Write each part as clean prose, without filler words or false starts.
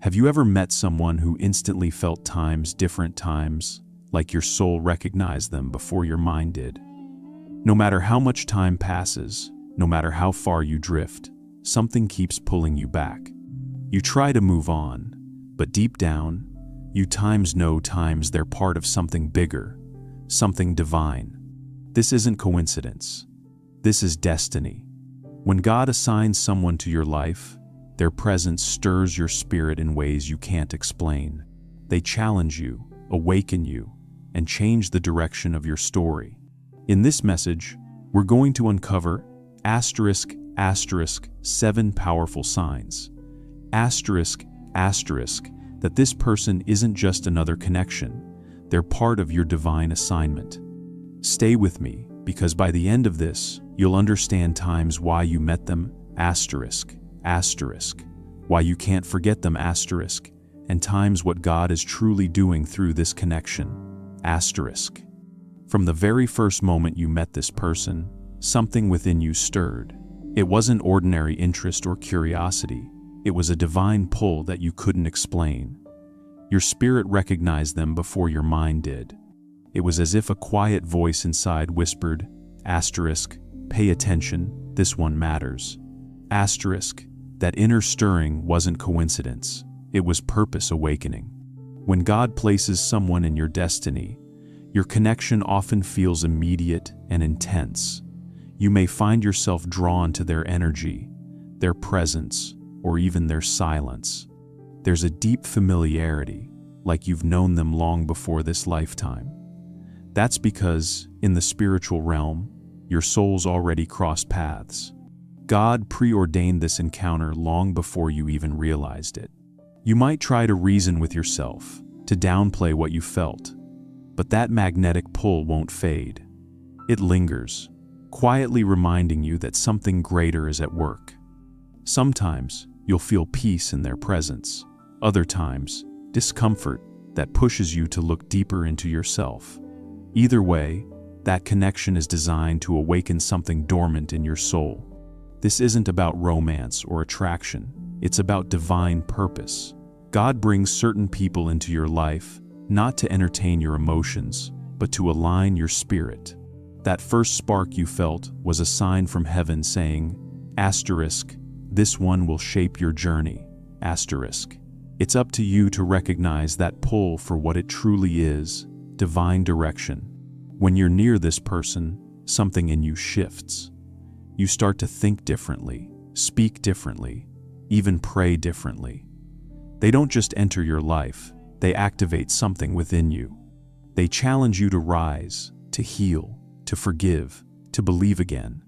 Have you ever met someone who instantly felt different times, like your soul recognized them before your mind did? No matter how much time passes, no matter how far you drift, something keeps pulling you back. You try to move on, but deep down, you know they're part of something bigger, something divine. This isn't coincidence. This is destiny. When God assigns someone to your life, their presence stirs your spirit in ways you can't explain. They challenge you, awaken you, and change the direction of your story. In this message, we're going to uncover ***, 7 powerful signs. ***, that this person isn't just another connection, they're part of your divine assignment. Stay with me, because by the end of this, you'll understand times why you met them, why you can't forget them, and times what God is truly doing through this connection, From the very first moment you met this person, something within you stirred. It wasn't ordinary interest or curiosity. It was a divine pull that you couldn't explain. Your spirit recognized them before your mind did. It was as if a quiet voice inside whispered, pay attention, this one matters. That inner stirring wasn't coincidence. It was purpose awakening. When God places someone in your destiny, your connection often feels immediate and intense. You may find yourself drawn to their energy, their presence, or even their silence. There's a deep familiarity, like you've known them long before this lifetime. That's because, in the spiritual realm, your souls already crossed paths. God preordained this encounter long before you even realized it. You might try to reason with yourself, to downplay what you felt, but that magnetic pull won't fade. It lingers, quietly reminding you that something greater is at work. Sometimes, you'll feel peace in their presence. Other times, discomfort that pushes you to look deeper into yourself. Either way, that connection is designed to awaken something dormant in your soul. This isn't about romance or attraction. It's about divine purpose. God brings certain people into your life, not to entertain your emotions, but to align your spirit. That first spark you felt was a sign from heaven saying, this one will shape your journey, It's up to you to recognize that pull for what it truly is, divine direction. When you're near this person, something in you shifts. You start to think differently, speak differently, even pray differently. They don't just enter your life, they activate something within you. They challenge you to rise, to heal, to forgive, to believe again.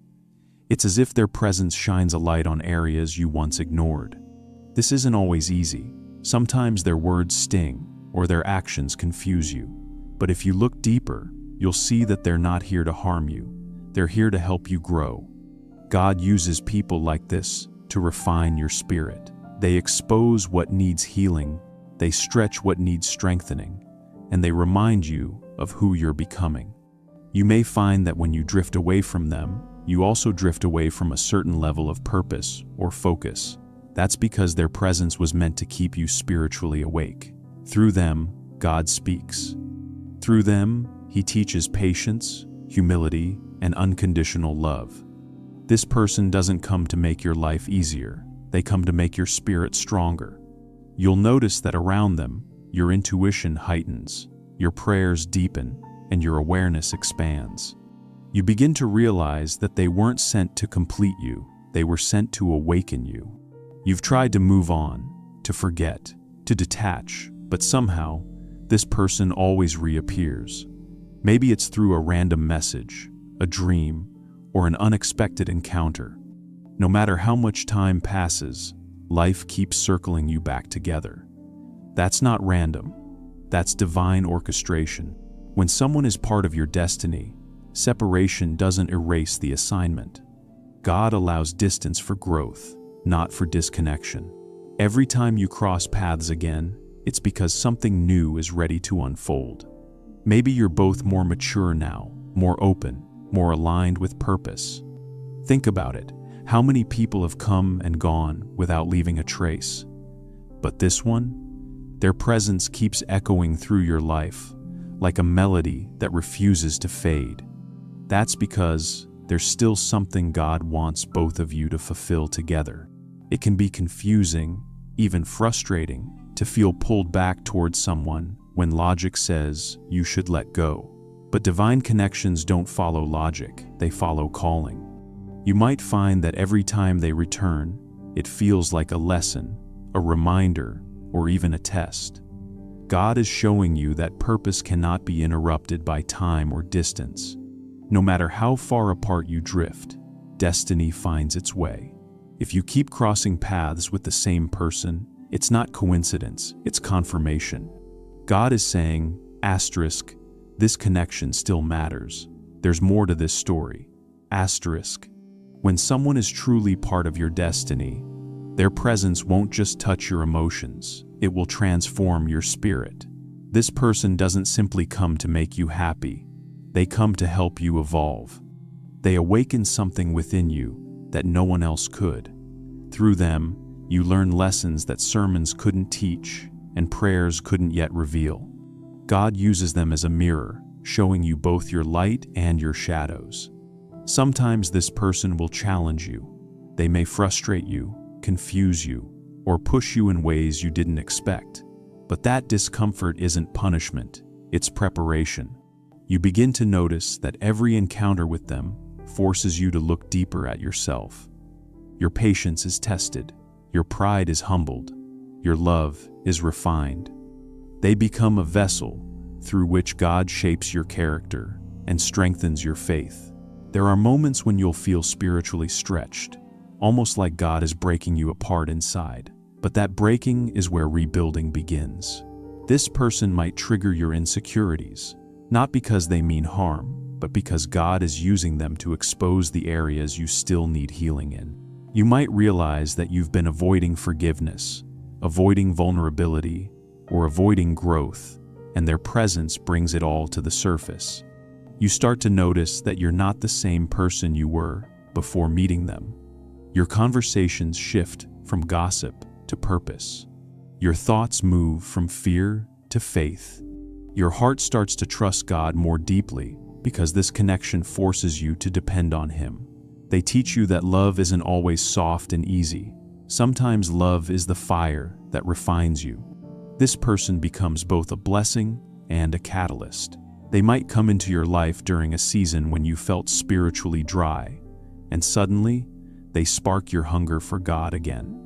It's as if their presence shines a light on areas you once ignored. This isn't always easy. Sometimes their words sting, or their actions confuse you. But if you look deeper, you'll see that they're not here to harm you. They're here to help you grow. God uses people like this to refine your spirit. They expose what needs healing, they stretch what needs strengthening, and they remind you of who you're becoming. You may find that when you drift away from them, you also drift away from a certain level of purpose or focus. That's because their presence was meant to keep you spiritually awake. Through them, God speaks. Through them, He teaches patience, humility, and unconditional love. This person doesn't come to make your life easier. They come to make your spirit stronger. You'll notice that around them, your intuition heightens, your prayers deepen, and your awareness expands. You begin to realize that they weren't sent to complete you, they were sent to awaken you. You've tried to move on, to forget, to detach, but somehow, this person always reappears. Maybe it's through a random message, a dream, or an unexpected encounter. No matter how much time passes, life keeps circling you back together. That's not random. That's divine orchestration. When someone is part of your destiny, separation doesn't erase the assignment. God allows distance for growth, not for disconnection. Every time you cross paths again, it's because something new is ready to unfold. Maybe you're both more mature now, more open, more aligned with purpose. Think about it. How many people have come and gone without leaving a trace? But this one? Their presence keeps echoing through your life, like a melody that refuses to fade. That's because there's still something God wants both of you to fulfill together. It can be confusing, even frustrating, to feel pulled back towards someone when logic says you should let go. But divine connections don't follow logic, they follow calling. You might find that every time they return, it feels like a lesson, a reminder, or even a test. God is showing you that purpose cannot be interrupted by time or distance. No matter how far apart you drift, destiny finds its way. If you keep crossing paths with the same person, it's not coincidence, it's confirmation. God is saying, asterisk, this connection still matters. There's more to this story. Asterisk. When someone is truly part of your destiny, their presence won't just touch your emotions, it will transform your spirit. This person doesn't simply come to make you happy. They come to help you evolve. They awaken something within you that no one else could. Through them, you learn lessons that sermons couldn't teach and prayers couldn't yet reveal. God uses them as a mirror, showing you both your light and your shadows. Sometimes this person will challenge you. They may frustrate you, confuse you, or push you in ways you didn't expect. But that discomfort isn't punishment, it's preparation. You begin to notice that every encounter with them forces you to look deeper at yourself. Your patience is tested, your pride is humbled, your love is refined. They become a vessel through which God shapes your character and strengthens your faith. There are moments when you'll feel spiritually stretched, almost like God is breaking you apart inside. But that breaking is where rebuilding begins. This person might trigger your insecurities, not because they mean harm, but because God is using them to expose the areas you still need healing in. You might realize that you've been avoiding forgiveness, avoiding vulnerability, or avoiding growth, and their presence brings it all to the surface. You start to notice that you're not the same person you were before meeting them. Your conversations shift from gossip to purpose. Your thoughts move from fear to faith. Your heart starts to trust God more deeply because this connection forces you to depend on Him. They teach you that love isn't always soft and easy. Sometimes love is the fire that refines you. This person becomes both a blessing and a catalyst. They might come into your life during a season when you felt spiritually dry, and suddenly, they spark your hunger for God again.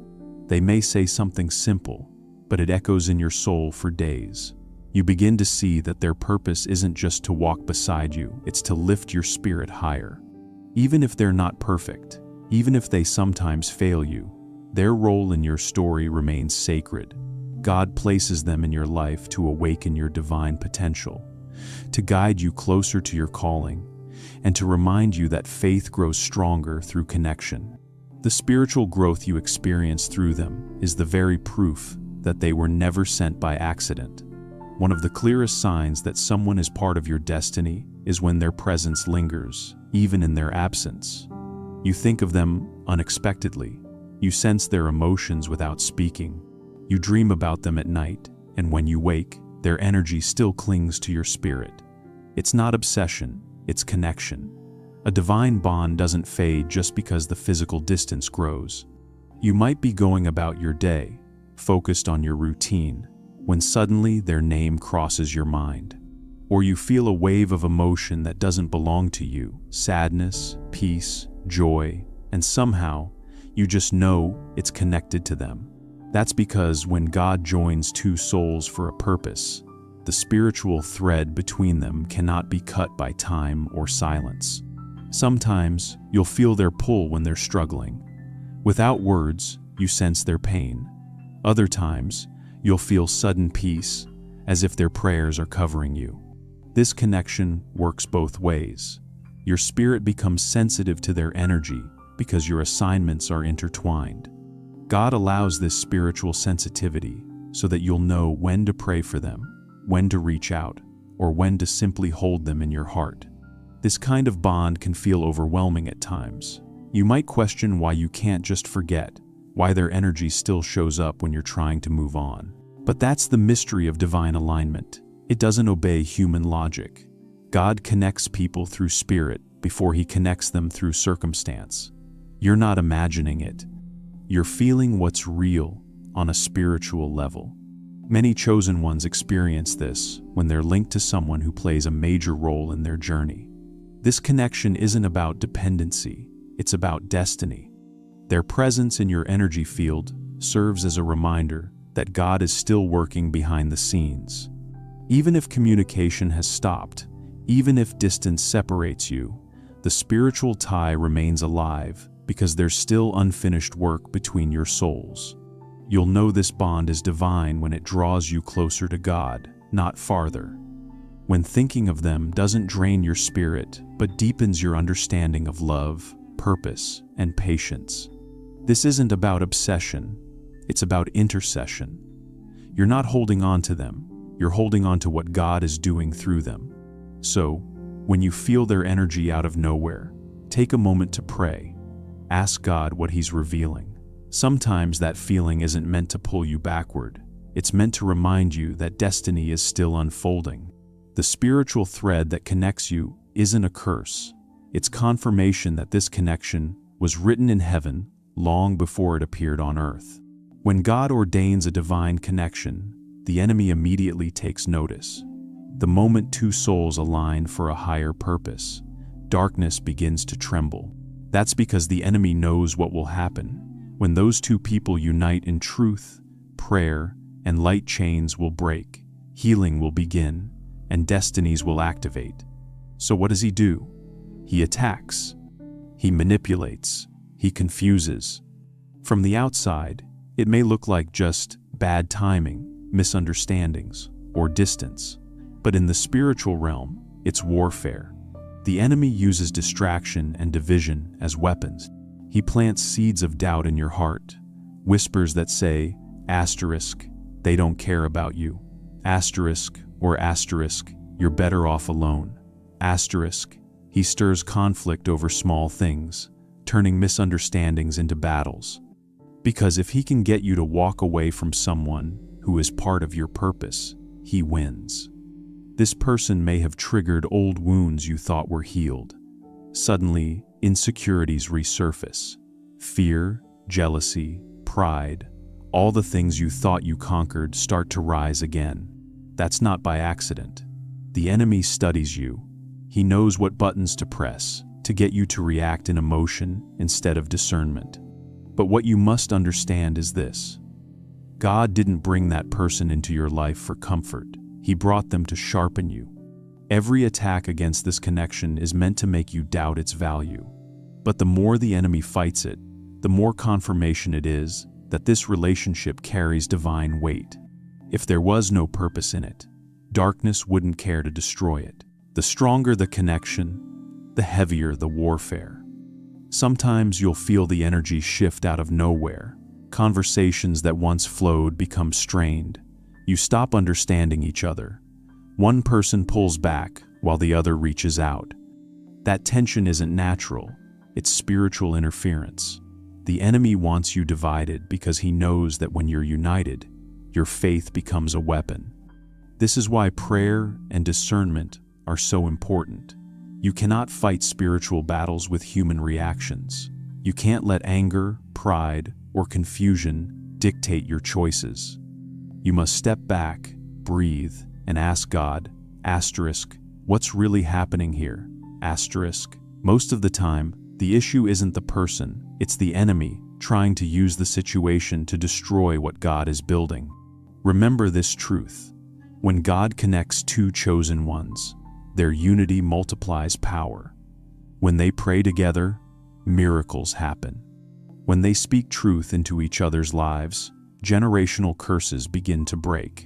They may say something simple, but it echoes in your soul for days. You begin to see that their purpose isn't just to walk beside you, it's to lift your spirit higher. Even if they're not perfect, even if they sometimes fail you, their role in your story remains sacred. God places them in your life to awaken your divine potential, to guide you closer to your calling, and to remind you that faith grows stronger through connection. The spiritual growth you experience through them is the very proof that they were never sent by accident. One of the clearest signs that someone is part of your destiny is when their presence lingers, even in their absence. You think of them unexpectedly. You sense their emotions without speaking. You dream about them at night, and when you wake, their energy still clings to your spirit. It's not obsession, it's connection. A divine bond doesn't fade just because the physical distance grows. You might be going about your day, focused on your routine, when suddenly their name crosses your mind. Or you feel a wave of emotion that doesn't belong to you, sadness, peace, joy, and somehow you just know it's connected to them. That's because when God joins two souls for a purpose, the spiritual thread between them cannot be cut by time or silence. Sometimes you'll feel their pull when they're struggling. Without words, you sense their pain. Other times, you'll feel sudden peace, as if their prayers are covering you. This connection works both ways. Your spirit becomes sensitive to their energy because your assignments are intertwined. God allows this spiritual sensitivity so that you'll know when to pray for them, when to reach out, or when to simply hold them in your heart. This kind of bond can feel overwhelming at times. You might question why you can't just forget, why their energy still shows up when you're trying to move on. But that's the mystery of divine alignment. It doesn't obey human logic. God connects people through spirit before he connects them through circumstance. You're not imagining it. You're feeling what's real on a spiritual level. Many chosen ones experience this when they're linked to someone who plays a major role in their journey. This connection isn't about dependency, it's about destiny. Their presence in your energy field serves as a reminder that God is still working behind the scenes. Even if communication has stopped, even if distance separates you, the spiritual tie remains alive because there's still unfinished work between your souls. You'll know this bond is divine when it draws you closer to God, not farther. When thinking of them doesn't drain your spirit, but deepens your understanding of love, purpose, and patience. This isn't about obsession, it's about intercession. You're not holding on to them, you're holding on to what God is doing through them. So, when you feel their energy out of nowhere, take a moment to pray. Ask God what He's revealing. Sometimes that feeling isn't meant to pull you backward. It's meant to remind you that destiny is still unfolding. The spiritual thread that connects you isn't a curse. It's confirmation that this connection was written in heaven long before it appeared on earth. When God ordains a divine connection, the enemy immediately takes notice. The moment two souls align for a higher purpose, darkness begins to tremble. That's because the enemy knows what will happen. When those two people unite in truth, prayer, and light, chains will break, healing will begin, and destinies will activate. So what does he do? He attacks. He manipulates. He confuses. From the outside, it may look like just bad timing, misunderstandings, or distance. But in the spiritual realm, it's warfare. The enemy uses distraction and division as weapons. He plants seeds of doubt in your heart, whispers that say, asterisk, they don't care about you. Asterisk, you're better off alone. Asterisk, he stirs conflict over small things, turning misunderstandings into battles. Because if he can get you to walk away from someone who is part of your purpose, he wins. This person may have triggered old wounds you thought were healed. Suddenly, insecurities resurface. Fear, jealousy, pride, all the things you thought you conquered start to rise again. That's not by accident. The enemy studies you. He knows what buttons to press to get you to react in emotion instead of discernment. But what you must understand is this: God didn't bring that person into your life for comfort. He brought them to sharpen you. Every attack against this connection is meant to make you doubt its value. But the more the enemy fights it, the more confirmation it is that this relationship carries divine weight. If there was no purpose in it, darkness wouldn't care to destroy it. The stronger the connection, the heavier the warfare. Sometimes you'll feel the energy shift out of nowhere. Conversations that once flowed become strained. You stop understanding each other. One person pulls back while the other reaches out. That tension isn't natural, it's spiritual interference. The enemy wants you divided because he knows that when you're united, your faith becomes a weapon. This is why prayer and discernment are so important. You cannot fight spiritual battles with human reactions. You can't let anger, pride, or confusion dictate your choices. You must step back, breathe, and ask God, asterisk, what's really happening here? Asterisk. Most of the time, the issue isn't the person, it's the enemy trying to use the situation to destroy what God is building. Remember this truth: when God connects two chosen ones, their unity multiplies power. When they pray together, miracles happen. When they speak truth into each other's lives, generational curses begin to break.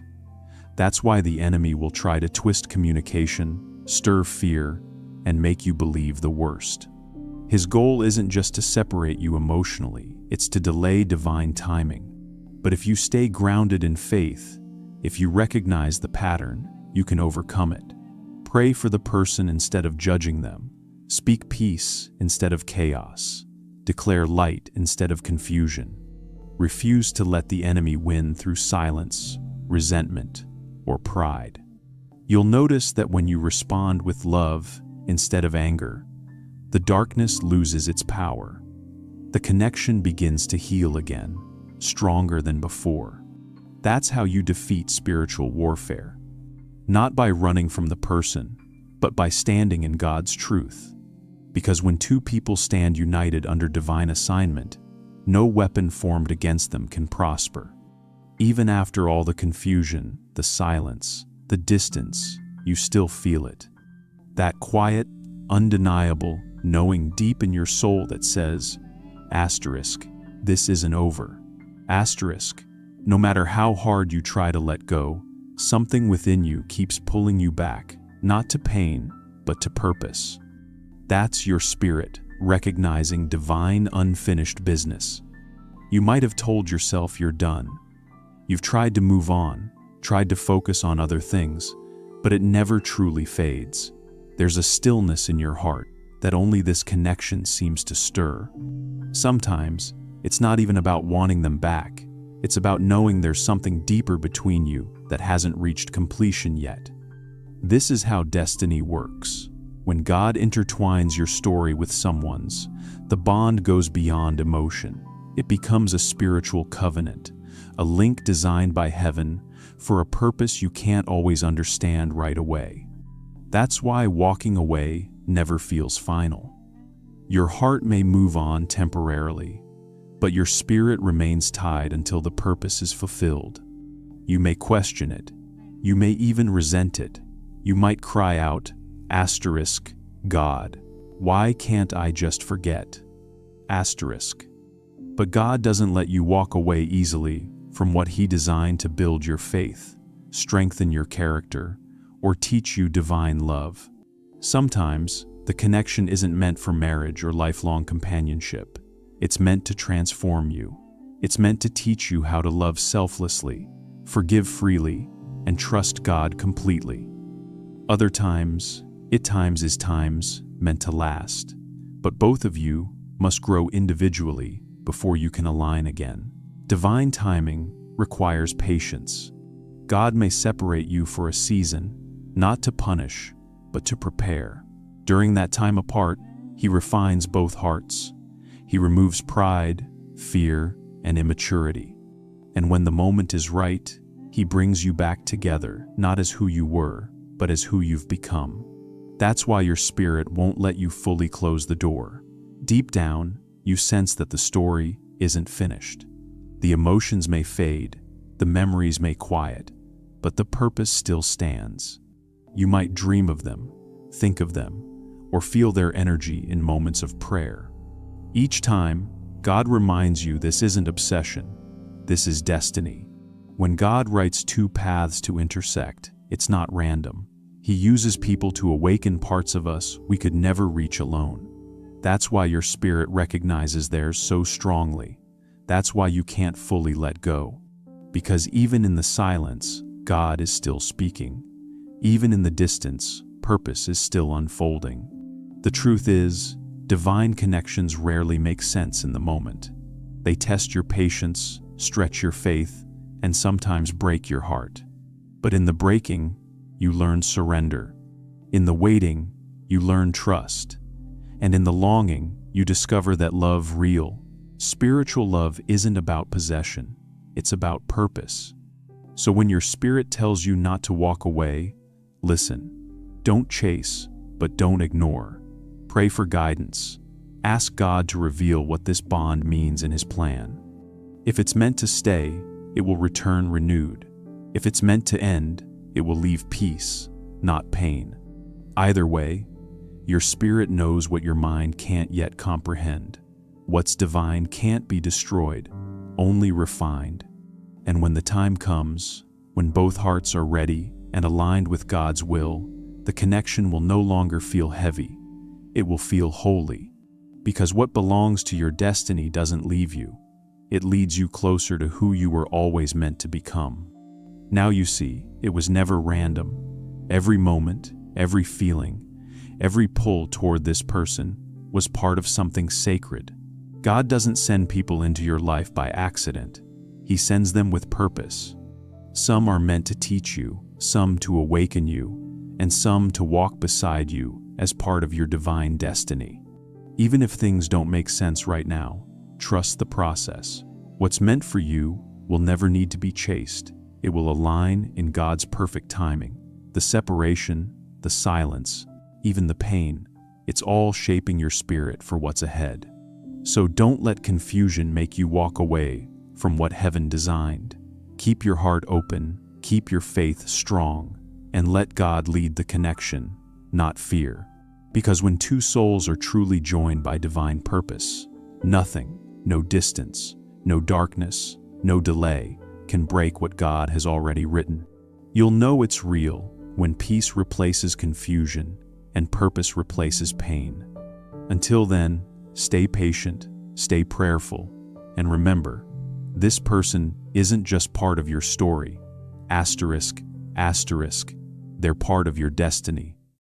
That's why the enemy will try to twist communication, stir fear, and make you believe the worst. His goal isn't just to separate you emotionally, it's to delay divine timing. But if you stay grounded in faith, if you recognize the pattern, you can overcome it. Pray for the person instead of judging them. Speak peace instead of chaos. Declare light instead of confusion. Refuse to let the enemy win through silence, resentment, or pride. You'll notice that when you respond with love instead of anger, the darkness loses its power. The connection begins to heal again, stronger than before. That's how you defeat spiritual warfare. Not by running from the person, but by standing in God's truth. Because when two people stand united under divine assignment, no weapon formed against them can prosper. Even after all the confusion, the silence, the distance, you still feel it. That quiet, undeniable knowing deep in your soul that says, asterisk, this isn't over. Asterisk, no matter how hard you try to let go, something within you keeps pulling you back, not to pain, but to purpose. That's your spirit, recognizing divine unfinished business. You might have told yourself you're done. You've tried to move on, tried to focus on other things, but it never truly fades. There's a stillness in your heart that only this connection seems to stir. Sometimes, it's not even about wanting them back. It's about knowing there's something deeper between you that hasn't reached completion yet. This is how destiny works. When God intertwines your story with someone's, the bond goes beyond emotion. It becomes a spiritual covenant, a link designed by heaven for a purpose you can't always understand right away. That's why walking away never feels final. Your heart may move on temporarily, but your spirit remains tied until the purpose is fulfilled. You may question it. You may even resent it. You might cry out, asterisk, God, why can't I just forget? Asterisk. But God doesn't let you walk away easily from what He designed to build your faith, strengthen your character, or teach you divine love. Sometimes, the connection isn't meant for marriage or lifelong companionship. It's meant to transform you. It's meant to teach you how to love selflessly, forgive freely, and trust God completely. Other times, is times meant to last, but both of you must grow individually before you can align again. Divine timing requires patience. God may separate you for a season, not to punish, but to prepare. During that time apart, He refines both hearts. He removes pride, fear, and immaturity. And when the moment is right, He brings you back together, not as who you were, but as who you've become. That's why your spirit won't let you fully close the door. Deep down, you sense that the story isn't finished. The emotions may fade, the memories may quiet, but the purpose still stands. You might dream of them, think of them, or feel their energy in moments of prayer. Each time, God reminds you this isn't obsession, this is destiny. When God writes two paths to intersect, it's not random. He uses people to awaken parts of us we could never reach alone. That's why your spirit recognizes theirs so strongly. That's why you can't fully let go. Because even in the silence, God is still speaking. Even in the distance, purpose is still unfolding. The truth is, divine connections rarely make sense in the moment. They test your patience, stretch your faith, and sometimes break your heart. But in the breaking, you learn surrender. In the waiting, you learn trust. And in the longing, you discover that love real, spiritual love isn't about possession, it's about purpose. So when your spirit tells you not to walk away, listen. Don't chase, but don't ignore. Pray for guidance. Ask God to reveal what this bond means in His plan. If it's meant to stay, it will return renewed. If it's meant to end, it will leave peace, not pain. Either way, your spirit knows what your mind can't yet comprehend. What's divine can't be destroyed, only refined. And when the time comes, when both hearts are ready and aligned with God's will, the connection will no longer feel heavy. It will feel holy. Because what belongs to your destiny doesn't leave you. It leads you closer to who you were always meant to become. Now you see, it was never random. Every moment, every feeling, every pull toward this person was part of something sacred. God doesn't send people into your life by accident. He sends them with purpose. Some are meant to teach you, some to awaken you, and some to walk beside you as part of your divine destiny. Even if things don't make sense right now, trust the process. What's meant for you will never need to be chased. It will align in God's perfect timing. The separation, the silence, even the pain, it's all shaping your spirit for what's ahead. So don't let confusion make you walk away from what heaven designed. Keep your heart open, keep your faith strong, and let God lead the connection, not fear. Because when two souls are truly joined by divine purpose, nothing, no distance, no darkness, no delay, can break what God has already written. You'll know it's real when peace replaces confusion and purpose replaces pain. Until then, stay patient, stay prayerful, and remember, this person isn't just part of your story. Asterisk, asterisk, they're part of your destiny.